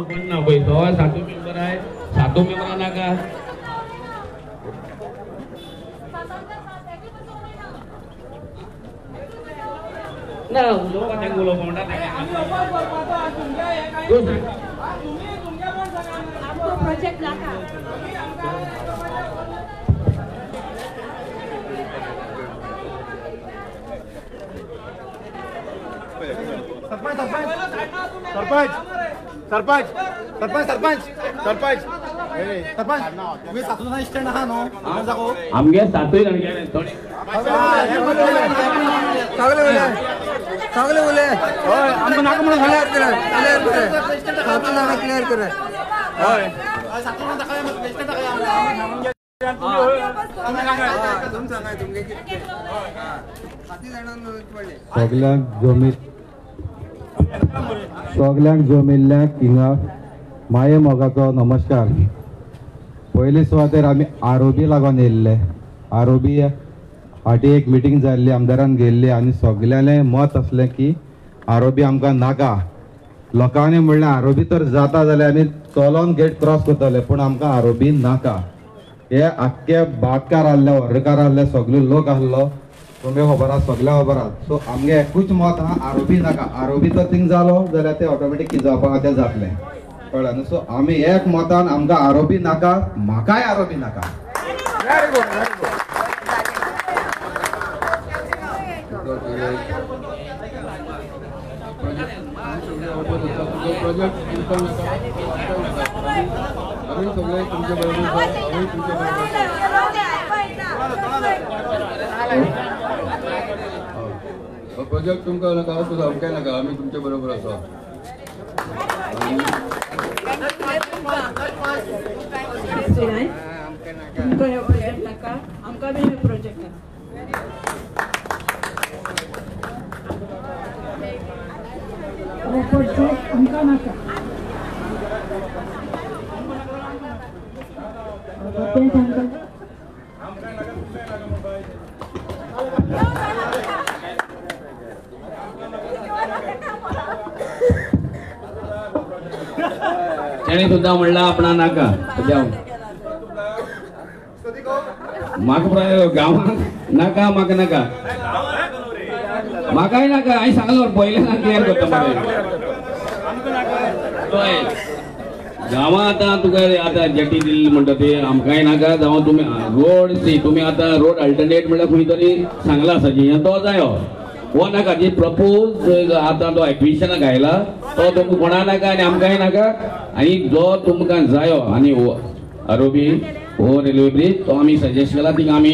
ना पळय तो 7 मेंबर आहे 7 मेंबरां नाका ना लोक त्या गुलो कोंडा आपको प्रोजेक्ट नाका सरपंच तुम्ही सातून स्टँड आहा न्हू आमगे 7 जण गेले थोडे चांगले उले होय आमकां नाका म्हणून क्लियर करे सातून नाका क्लियर करे होय सातून दाखया मग स्टँड दाखया सगल्यांक जमिल्ल्या हिंगा माये मोगाचो नमस्कार. पयले सुवातेर आमी आरोबी लागून येयल्ले. आरोबी फाटी एक मिटींग जाल्ली आमदारान गेल्ली आनी सगल्यांले मत असलें की आरोबी आमकां नाका. लोकांनी म्हणलें आरोबी तर जाता जाल्यार आमी चलोन गेट क्रॉस करतले पूण आमकां आरोबी नाका. हे आख्खे भाटकार आहले वर्रकार आहले सगळे लोक आहलो तुमगे खबर आहा सगळ्या खबर आहा. सो आमगे एकूच मत आहा आरोबी नाका. आरोबी तर थिंग जालो जाल्यार ते ऑटोमॅटीक कितें जावपाक ते जातलें कळ्ळें न्हू. सो आमी एक मतान आमकां आरोबी नाका म्हाकाय आरोबी नाका. प्रोजेक्ट तुमकां नाका सुद्दां आमकां नाका आमी तुमचे बरोबर आसा. तुमकां हे प्रोजेक्ट नाका आमकां बी हे प्रोजेक्ट नाका. प्रोजेक्ट आमकां नाका. तेणी सुद्दां म्हणला आपणा नाका म्हाका गांवांत नाका म्हाका नाका म्हाकाय नाका हांवें सांगलो पयले ना क्लियर करता मरे. गांवां आतां तुका आतां जेटी दिल्ली म्हणटा ते आमकांय नाका जावं तुमी रोड तुमी आतां रोड अल्टरनेट म्हणल्यार खंय तरी सांगला आसा जी तो जायो हो नाका जी प्रपोज आतां तो एक्विजिशनाक आयला तो तुमकां कोणा नाका आनी आमकांय नाका. आनी जो तुमकां जायो आनी आरोबी हो रेल्वे ब्रीज तो आमी सजेस्ट केला थिंग आमी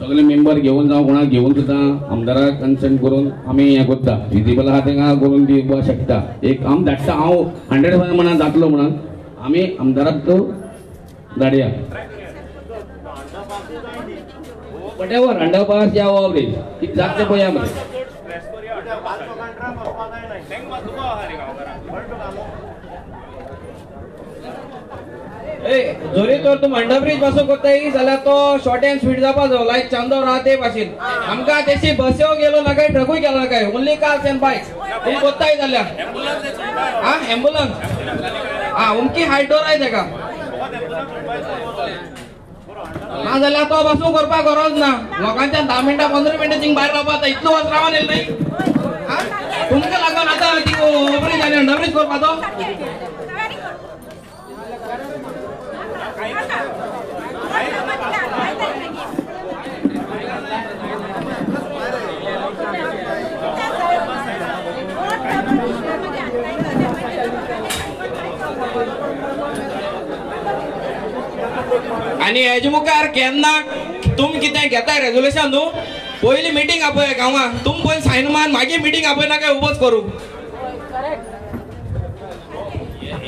सगळे मेंबर घेवन जावं कोणाक घेवन सुद्दां आमदाराक कन्सल्ट करून आमी हें करता विजिबल आहा तेंका करून दिवपाक शकता. एक आम धाडटा हांव 100% म्हणा जातलो म्हणून आमी आमदाराक तो धाडया. वटेवर अंडरपास या हो ब्रीज कितें जाता तें पळया मरे. जोरी तर तूं मंडा ब्रिज पासून करताय जाल्यार तो शॉर्ट एंड स्वीट जावपा जाय लायक चांदोर आहा ते भाशेन. आमकां तेची बस्यो गेलो नाका ट्रकूय गेलो नाका ओन्ली कार्स एंड बायक्स तुमी कोत्ताय जाल्यार हा एम्बुलन्स हा उमकी हाय डोर आय तेका ना जाल्यार तो पासून करपाक गरज ना. लोकांच्या 10 मिनटां 15 मिनटां थिंग भायर रावपा जाता इतलो वच रावन येल नाही तुमकां लागून आतां ती ब्रिज आनी अंडर ब्रिज करपाचो. आणि हेजे मुखार केन्ना तुम कितें घेताय रेजोल्युशन न्हू पयली मिटींग आपय गांवांत तुम पयली सायन मान मागीर मिटींग आपयना काय उबोच करू.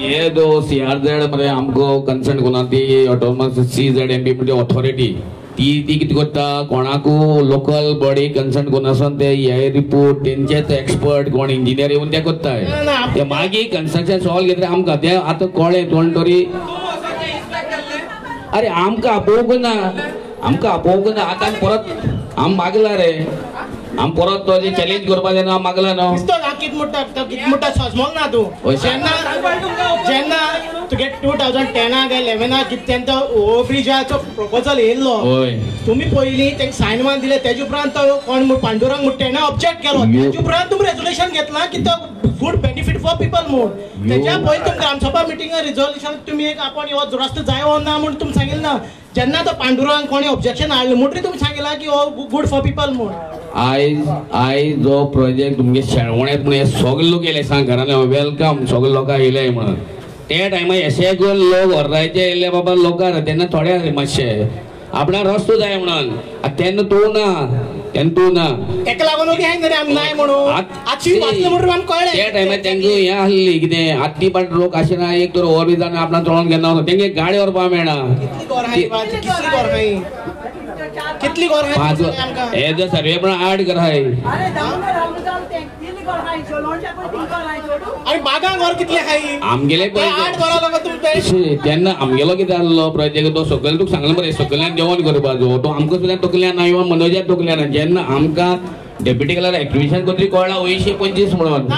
ये दो CRZ मरे आमको कन्सर्न कोना ती ऑटोनॉमस CZMB म्हणजे ऑथॉरिटी ती कितें करता कोणाकू लोकल बॉडी कन्सर्न कोण आसन ते हे रिपोर्ट तेंचेच एक्सपर्ट कोण इंजिनियर येवन ते करताय ते मागीर कन्स्ट्रक्शन सॉल्व घेतले आमकां ते आतां कळ्ळें तोंड तरी अरे आमकां आपोवंक ना आतां परत आम मागला रे आम परत तो चॅलेंज करपा जाय ना मागला न्हू कित मुट्टा सजमोल ना तू जेन्ना तुगे 2010 11 कितें तो ओव्हरब्रिजाचो प्रपोजल येयल्लो होय तुम्ही पयलीं तेंका सायन मान दिले तेजे उपरांत तो कोण पांडुरंग मुट्टेने ऑब्जेक्ट केलो तेजे उपरांत तुमी रेजोल्युशन घेतला की तो गुड बेनिफिट फॉर पीपल म्हणून तेच्या पयलीं तुमी ग्रामसभा मिटिंग रिजोल्युशन तुमी एक आपण हो दुरुस्त जायो ना म्हणून तुमी सांगिल्लें ना जेन्ना तो पांडुरंग कोणी ऑब्जेक्शन हाडलें म्हणटरी तुमी सांगितला की हो गुड फॉर पीपल म्हणून आयज जो प्रोजेक्ट तुमगे शेळवण्यात म्हणून सगळे लोक येयले सांग घरान वेलकम सगळे लोक येयले म्हणून ते टायमार अशे करून लोक व्हररायचे येयले बाबा लोकांना तेन्ना थोडे मातशे आपणाक रस्तो जाय म्हणून तेन्ना तूं ना तेका लागून आमी नाय म्हणून आजची वाचले म्हणून आमकां कळ्ळें त्या टायमार तेंका हें आहली कितें आत्ती पाट लोक आशिना एक तर ओवर ब्रिजान आपणाक चलोवन घेना तेंगे गाडी व्हरपा मेळना कितली गोर हे जो सर्वे पण 8 घर आहाय आणि बागा गोर कितले आहाय आमगेले 8 गोरा लोक तुमचे तेन्ना आमगेलो कितें आहलो प्रोजेक्ट तो सकयल तुका सांगलो मरे सकयल्यान जेवण करपाचो तो आमकां सुद्दां तकल्यान ना किंवा मनोजात तकल्यान जेन्ना आमकां डेप्युटी कलर एक्टिविशन करतली कळ्ळा 225 म्हणून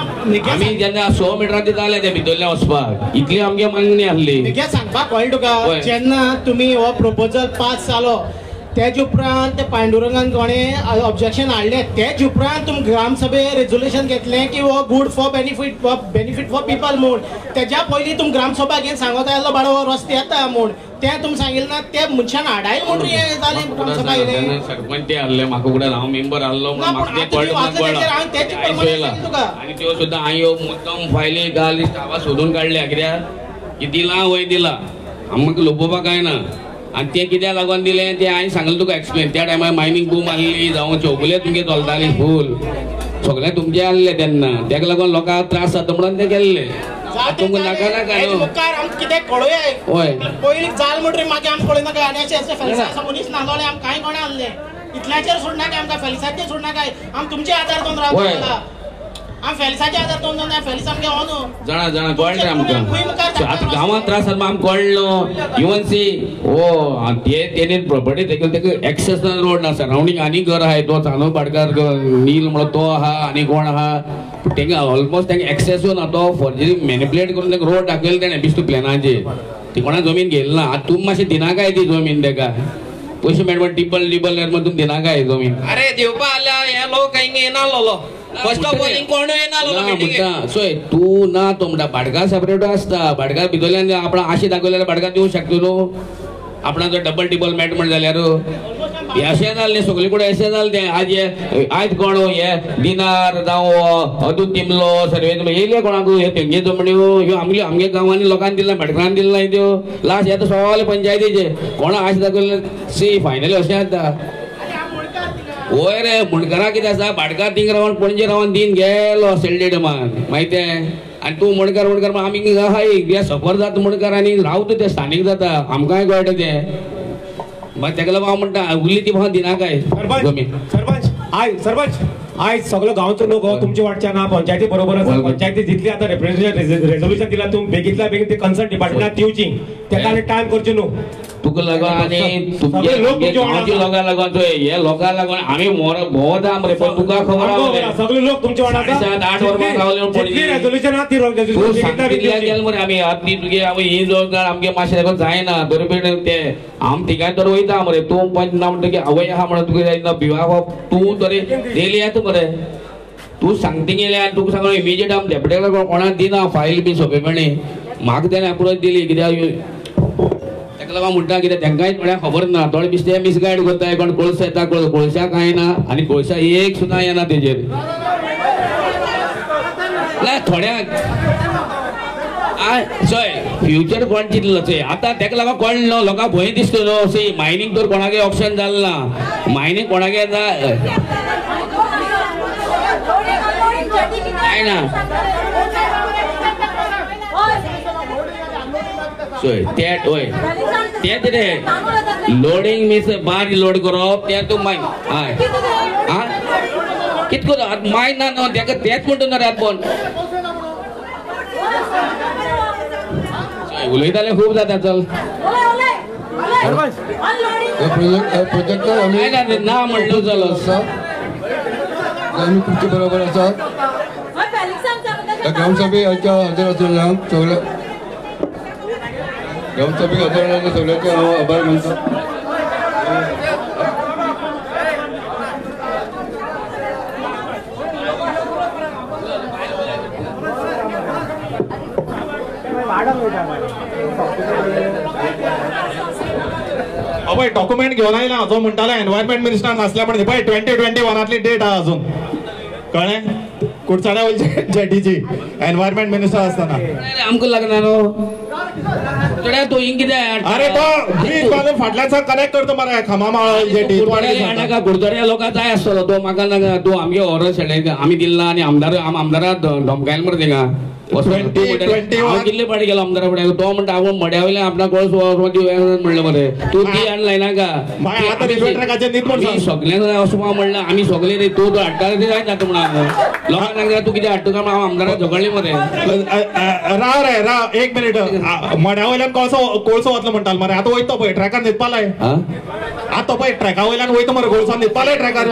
आमी जेन्ना 100 मिटरांनी जाले ते भितरले वचपाक इतली आमगे मागणी आहली सांगपाक कळ्ळें तुका जेन्ना तुमी हो प्रपोजल पास जालो तेज उपरांत ते पांडुरंगान कोणें ऑब्जेक्शन हाडलें तेज उपरांत तुमी ग्रामसभे रेजोल्युशन घेतलें की हो good for benefit for people म्हूण तेज्या पयलीं तुमी ग्रामसभा घेवन सांगत आयलो बाळो रस्ते येता म्हूण तें तुमी सांगिल्लें ना ते मनशान हाडाय म्हणून हें जालें ग्रामसभा येयलें सरपंच ते आहले म्हाका फुडें हांव मेंबर आहलो म्हाका तें कळ्ळें आनी त्यो सुद्दां हांवें मुद्दम फायली घाल स्टाफा सोदून काडल्या कित्याक की दिला वय दिला आमकां लोपोवपाक कांय ना आनी तें कित्याक लागून दिलें तें हांवें सांगलें तुका एक्सप्लेन त्या टायमार मायनींग बूम आहली जावं चौगुले तुमगे चलताली फूल सगळें तुमचें आहलें तेन्ना तेका लागून लोकांक त्रास जाता म्हणून तें केल्लें तुमकां नाका नाका न्हू कितें कळुया होय पयलीं जाल म्हणटरी मागीर आमकां कळना काय आनी अशें फेलिसाचो मनीस नासलो आमकां कांय कोणा आहलें इतल्याचेर सोडनाका आमकां फेलिसाचेर सोडनाका आमी तुमचे आदार दोन रावता आमी फेलिसाचे आदार दोन फेलिस आमगे हो न्हू जाणा कळ्ळें आमकां आतां गांवांत त्रास जाता आमकां कळ्ळो इवन सी ओ तेणी प्रॉपर्टी तेका एक्सेसनल रोड ना सरावंडींग आनी घर आहाय तो चांदो पाडकार नील म्हणून तो आहा आनी कोण आहा तेंका ऑलमोस्ट तेंका एक्सेसूय ना तो फॉर्जरी मॅनिप्युलेट करून तेका रोड दाखयले तेणें बिश्टू प्लॅनाचेर ती कोणा जमीन घेयली ना आतां तुमी मातशें दिनाकाय ती जमीन तेका पयशे मेळटा टिबल तुमी दिनाकाय जमीन अरे देवपा आल्या हे लोक हिंग येनालो फर्स्ट ऑफ ऑल कोण येनालो सोय तू ना तो म्हणटा भाडकार सेपरेट आसता भाडकार भितरल्यान आपण आशे दाखयल्यार भाडकार दिवंक शकता न्हू आपणा जर डबल टिबल मेळटा म्हण जाल्यार हे अशें जाल्लें सगळे कडेन अशें जालें तें आयज कोण हे दिनार जावं अदूक तिमलो सर्वे येयले कोणाक हे तेंगे जमण्यो ह्यो आमगे गांवांनी लोकांनी दिला भाडकारान दिला न्हय त्यो लास्ट येता सगळे पंचायतीचे कोणा आशें दाखयले सी फायनली अशें जाता वय रे मुणकारा कितें आसा भाडकार थिंग रावन पणजे रावन दिन गेलो सेल्डेडमान माहिती आनी तूं मुणकार आमी आहाय कित्याक सफर जाता मुणकार आनी रावता ते स्थानीक जाता आमकांय कळटा तें मागीर तेका लागून हांव म्हणटा उरली ती म्हाका दिनाकाय जमीन सरपंच आयज सगळो गांवचो लोक तुमच्या वाटच्यान ना पंचायती बरोबर आसा पंचायती जितली आतां रेजोल्युशन दिला तुम्ही बेगीतल्या बेगीन ते कन्सर्न डिपार्टमेंटात दिवची तेका आनी टायम करचे न्हू तुका लागून आनी तुमचे गांवच्या लोकां लागून हे लोकां लागून आमी भोंवता मरे पण तुका खबर सगळे लोक तुमच्या वांगडा 8 वर्सां रावले पडली रेजोल्युशन ती गेल मरे आमी आतां तुगे ही जो आमगे मातशें लागून जायना तरी ते आम थिंगाय तर वयता मरे तूं पंच ना म्हणटकीर आवय आहा म्हणून तुका जायना बिवाह तूं तरी डेली येता मरे तूं सांगता गेले आनी तुका सांगलो इमिजिएट आमी डेप्युटी लागून कोणाक दिना फायल बी सोंपेपणी म्हाका तेणें अप्रोच दिली कित्याक तेका लागून म्हणटा कितें तेंकांय थोड्या खबर ना थोडे बिश्टे मिसगायड करताय कोण कोळसो येता कोळशा कांय ना आनी कोळशा एक सुद्दां येना तेजेर ना थोड्याक चोय फ्युचर कोण चिंतलो चोय आतां तेका लागून कळ्ळें न्हू लोकांक भंय दिसता न्हू सी मायनींग तर कोणागे ऑप्शन जालें ना मायनींग कोणागे काय ना चोय तेट होय तेच रे लोडिंग मीन्स बार लोड करप तें तूं माय हय आं कितें करप माय ना न्हू तेका तेच म्हणटा न्हू रे आतां उलयताले खूब जाता चल प्रोजेक्ट ना म्हणलो चलो आमी तुमचे बरोबर आसा ग्रामसभेच्या हजर आशिल्ल्यांक सगळे ग्रामसभेक हजर राहिलेल्या सगळ्यांचे हांव आभार मानता. पळय डॉक्युमेंट घेऊन आयला जो म्हणटालो एनवायरमेंट मिनिस्टर नासल्या पण पळय 2021 डेट आहा अजून कळ्ळें कुडचड्या वयच्या जेटीची एनवायरमेंट मिनिस्टर असताना आमकां लागना न्हू कुडचड्या तू हिंग कितें अरे तो ब्रिज बांदून फाटल्यान जेटी कुडचड्या लोकांक जाय आसतलो तो म्हाका नाका तू आमगे ऑर्डर शेड्याक आमी दिला आनी आमदारा धमकायला मरे थिंगा कितले पाटी गेलो आमदारा फुड्याक तो म्हणटा हांव मड्या वयल्यान आपणाक कळस म्हणलें मरे तू ती हाडलाय नाका सगळ्यांक जाय असो म्हणलें आमी सगळे रे तू हाडटा रे जाय जाता म्हणून लोकांक सांगता तू कितें हाडटा काय हांव आमदाराक झगडलें मरे राव रे राव एक मिनिट मड्या वयल्यान कोळसो वतलो म्हणटालो मरे आतां वयता पळय ट्रॅकार न्हिदपालाय आतां पळय ट्रॅका वयल्यान वयता मरे कोळसो न्हिदपालाय ट्रॅकार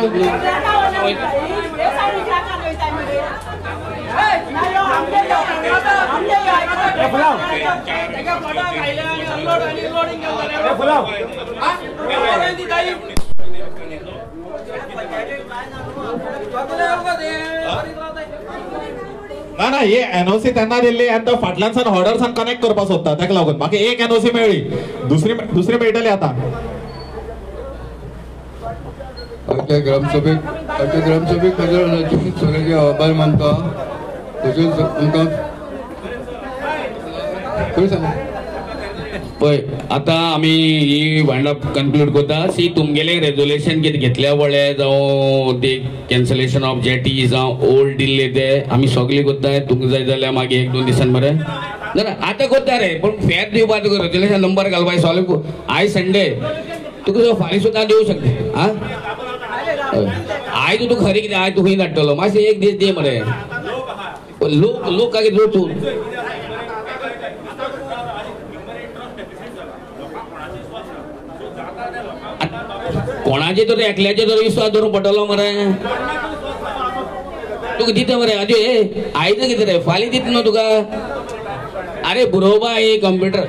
ना हे एनओसी त्यांना दिल्ली आणि तो फाटल्यानसान ऑर्डरसान कनेक्ट करपाक सोदता ताका लागून म्हाका एक एनओसी मेळ्ळी दुसरी मेळटली आता आमच्या ग्रामसभेक हजर राहिल्याचे सगळ्यांचे आभार मानता. तशेंच तुमकां पळय आतां आमी ही वायंड अप कन्क्लूड करता. सी तुमगेलें रेजोल्युशन कितें घेतल्या वळे जावं ते कॅन्सलेशन ऑफ जेटी जावं ओल्ड दिल्ले ते आमी सगळे करताय. तुमकां जाय जाल्यार मागीर 1-2 दिसान मरे ना आतां करता रे पण फेर दिवपा तुका रेजोल्युशन नंबर घालपाक सॉल्व आयज संडे तुका फाल्यां सुद्दां दिवं शकता. आयज तूं खरें कितें आयज तूं खंय धाडटलो मातशें एक दीस दे मरे लोक काय तूं कोणाचे तर एकल्याचे तर विश्वास धरून पडटलो मरे तुका दिता मरे आदी आयज कितें रे फाल्यां दिता न्हू तुका अरे बरोबर हे कंप्युटर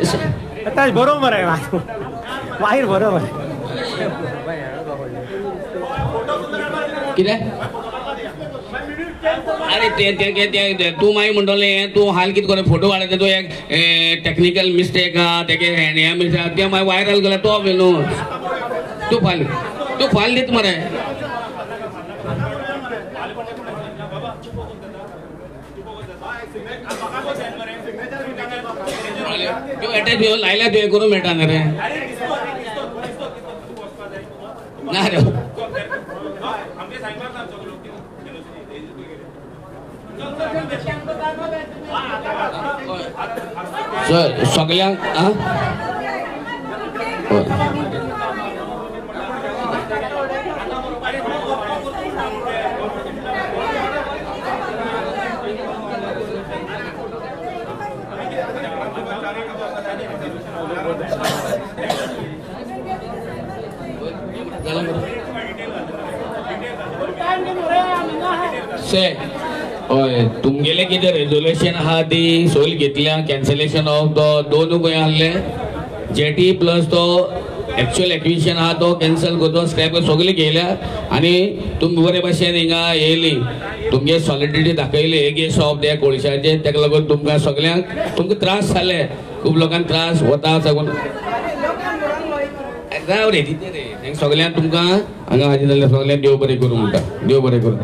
बरोबर आहे मागीर बरोबर कितें अरे ते तू मागीर म्हणटलें तू हाल कितें करे फोटो काडटा तो एक टेक्निकल मिस्टेक आहा तेगे हे मिस्टेक ते मागीर वायरल केला तो न्हू तू फाल दित मरे तू अटॅच लायल्या तुवें करूं मेळटा न्ही रे ना रे सगळ्यांक हय तुमगेले कितें रेजोल्युशन आहा ती सगळी घेतल्या कॅन्सलेशन ऑफ तो दोन खंय आहले जेटी प्लस तो एक्चुअल एक्विजिशन आहा तो कॅन्सल करतो स्क्रॅप सगळी घेयल्या आनी तुमकां बरे भाशेन हिंगा येयली तुमगे सॉलिडिटी दाखयली एक ऑफ त्या कोळशाचे ताका लागून तुमकां सगळ्यांक तुमकां त्रास जाले खूब लोकांक त्रास वता साकून जाव रे दिते रे तांकां सगळ्यांक तुमकां हांगा हाजे जाल्यार सगळ्यांक देव बरें करूं म्हणटा देव बरें करूं